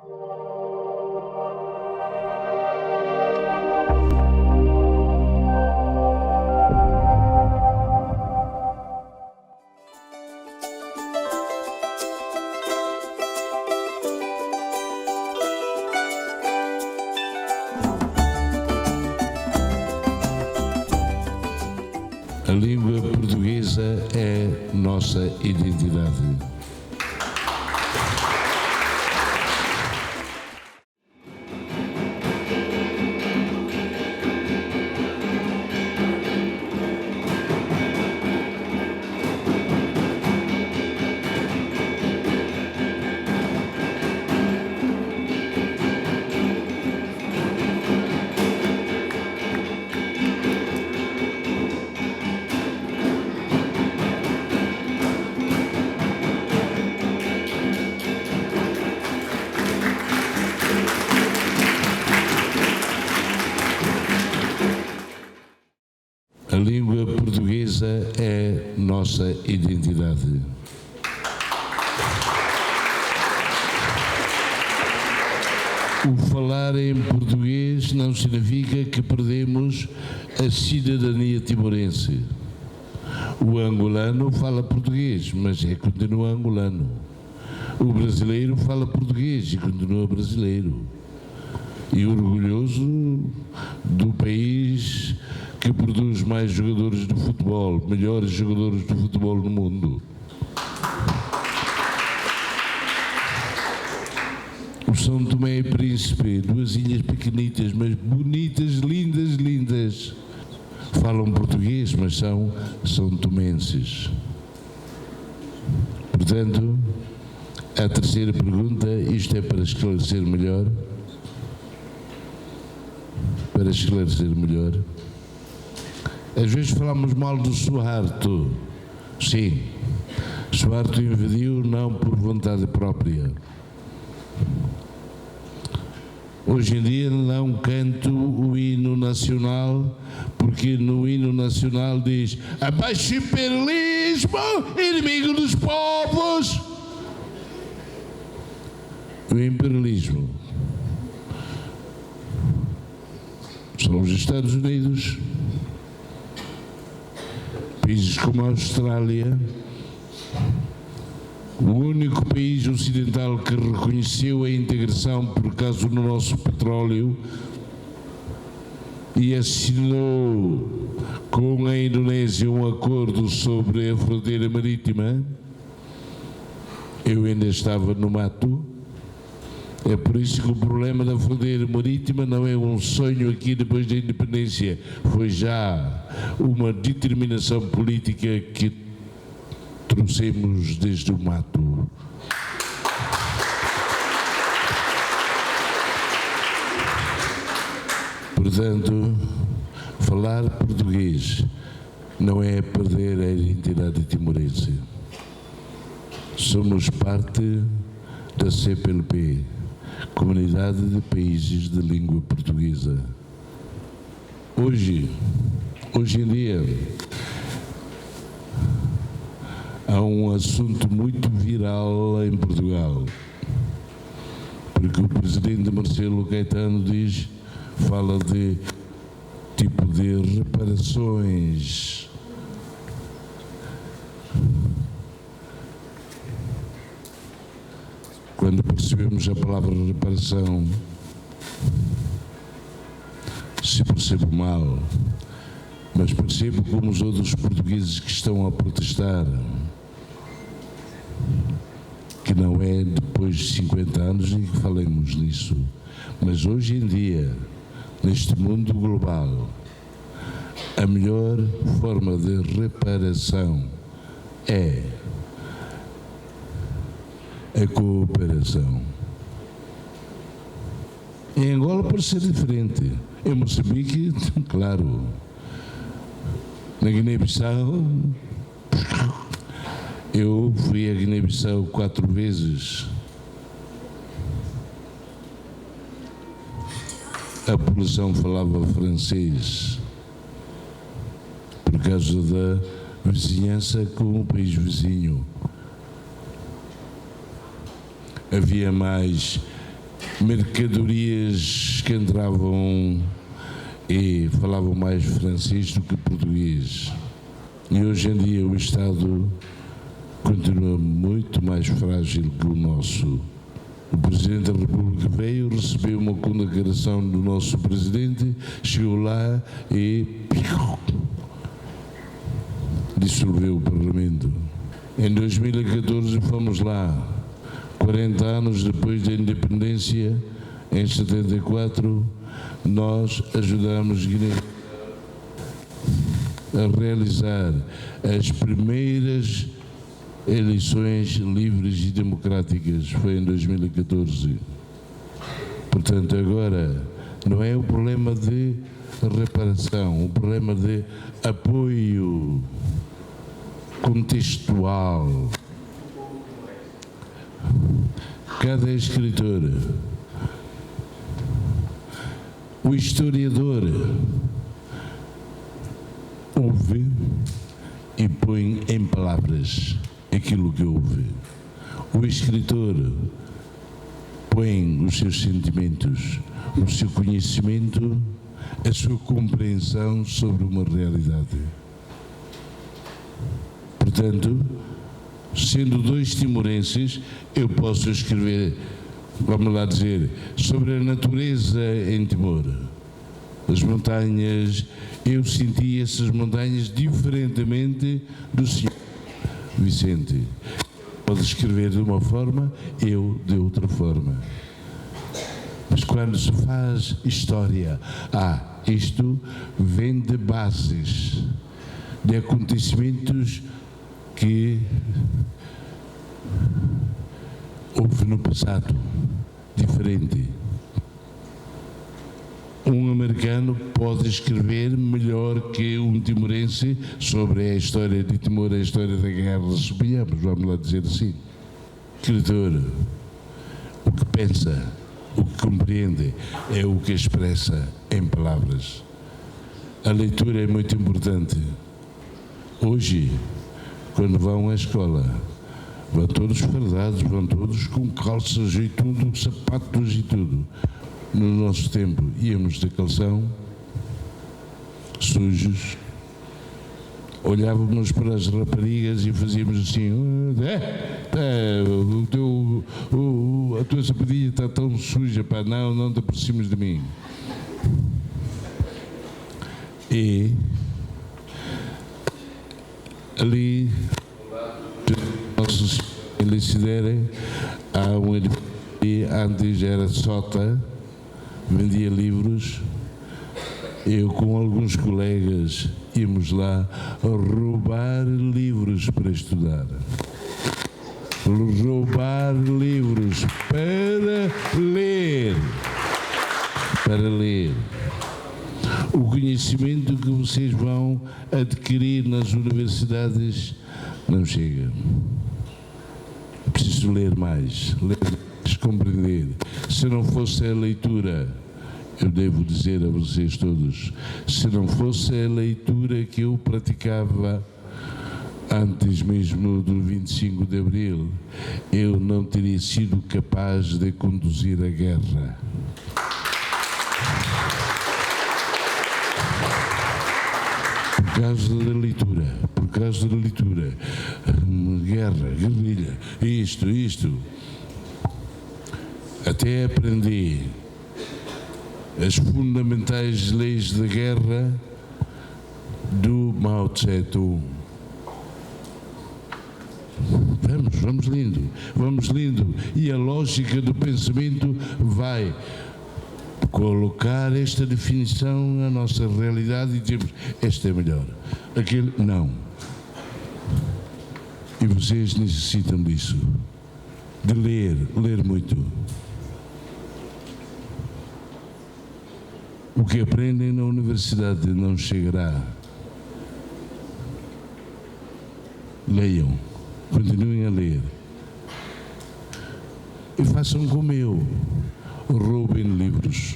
A língua portuguesa é nossa identidade. A língua portuguesa é nossa identidade. O falar em português não significa que perdemos a cidadania timorense. O angolano fala português, mas continua angolano. O brasileiro fala português e continua brasileiro. E orgulhoso do país que produz mais jogadores de futebol, melhores jogadores de futebol no mundo. O São Tomé e Príncipe, duas ilhas pequenitas, mas bonitas, lindas, lindas. Falam português, mas são tomenses. Portanto, a terceira pergunta, isto é para esclarecer melhor. Para esclarecer melhor. Às vezes falamos mal do Suharto. Sim, Suharto invadiu não por vontade própria. Hoje em dia não canto o hino nacional, porque no hino nacional diz: abaixo o imperialismo, inimigo dos povos. O imperialismo são os Estados Unidos, países como a Austrália, o único país ocidental que reconheceu a integração por causa do nosso petróleo e assinou com a Indonésia um acordo sobre a fronteira marítima. Eu ainda estava no mato. É por isso que o problema da fronteira marítima não é um sonho aqui depois da independência, foi já uma determinação política que trouxemos desde o mato. Portanto, falar português não é perder a identidade timorense. Somos parte da CPLP, Comunidade de Países de Língua Portuguesa. Hoje em dia, há um assunto muito viral em Portugal, porque o presidente Marcelo Caetano fala de tipo de reparações. Quando percebemos a palavra reparação, se percebo mal, mas percebo como os outros portugueses que estão a protestar, que não é depois de 50 anos em que falemos nisso, mas hoje em dia, neste mundo global, a melhor forma de reparação é a cooperação. Em Angola pode ser diferente. Em Moçambique, claro. Na Guiné-Bissau, eu fui a Guiné-Bissau 4 vezes. A população falava francês por causa da vizinhança com o país vizinho. Havia mais mercadorias que entravam e falavam mais francês do que português. E hoje em dia o Estado continua muito mais frágil que o nosso. O Presidente da República veio, recebeu uma condecoração do nosso Presidente, chegou lá e dissolveu o Parlamento. Em 2014 fomos lá, 40 anos depois da independência, em 74, nós ajudamos Guiné a realizar as primeiras eleições livres e democráticas. Foi em 2014. Portanto, agora não é o problema de reparação, o problema de apoio contextual. Cada escritor, o historiador, ouve e põe em palavras aquilo que ouve. O escritor põe os seus sentimentos, o seu conhecimento, a sua compreensão sobre uma realidade. Portanto, sendo dois timorenses, eu posso escrever, vamos lá dizer, sobre a natureza em Timor. As montanhas, eu senti essas montanhas diferentemente do senhor Vicente. Pode escrever de uma forma, eu de outra forma. Mas quando se faz história, isto vem de bases, de acontecimentos que houve no passado, diferente. Um americano pode escrever melhor que um timorense sobre a história de Timor, a história da guerra, suponhamos, vamos lá dizer assim. Escritor, o que pensa, o que compreende, é o que expressa em palavras. A leitura é muito importante. Hoje, quando vão à escola, vão todos fardados, vão todos com calças e tudo, sapatos e tudo. No nosso tempo íamos de calção, sujos, olhávamos para as raparigas e fazíamos assim, a tua sapatilha está tão suja, pá, não te aproximes de mim. E ali, nossos eliciderem, há um edifício, antes era sota, vendia livros. Eu com alguns colegas íamos lá roubar livros para estudar. Roubar livros para ler. Para ler. O conhecimento que vocês vão adquirir nas universidades não chega. É preciso ler mais, compreender. Se não fosse a leitura, eu devo dizer a vocês todos, se não fosse a leitura que eu praticava antes mesmo do 25 de Abril, eu não teria sido capaz de conduzir a guerra. Por causa da leitura, guerra, guerrilha, isto. Até aprendi as fundamentais leis da guerra do Mao Tse-tung. Vamos lindo. E a lógica do pensamento vai colocar esta definição na nossa realidade e dizemos, esta é melhor, aquele não. E vocês necessitam disso, de ler muito. O que aprendem na universidade não chegará. Leiam, continuem a ler. E façam como eu, roubem livros.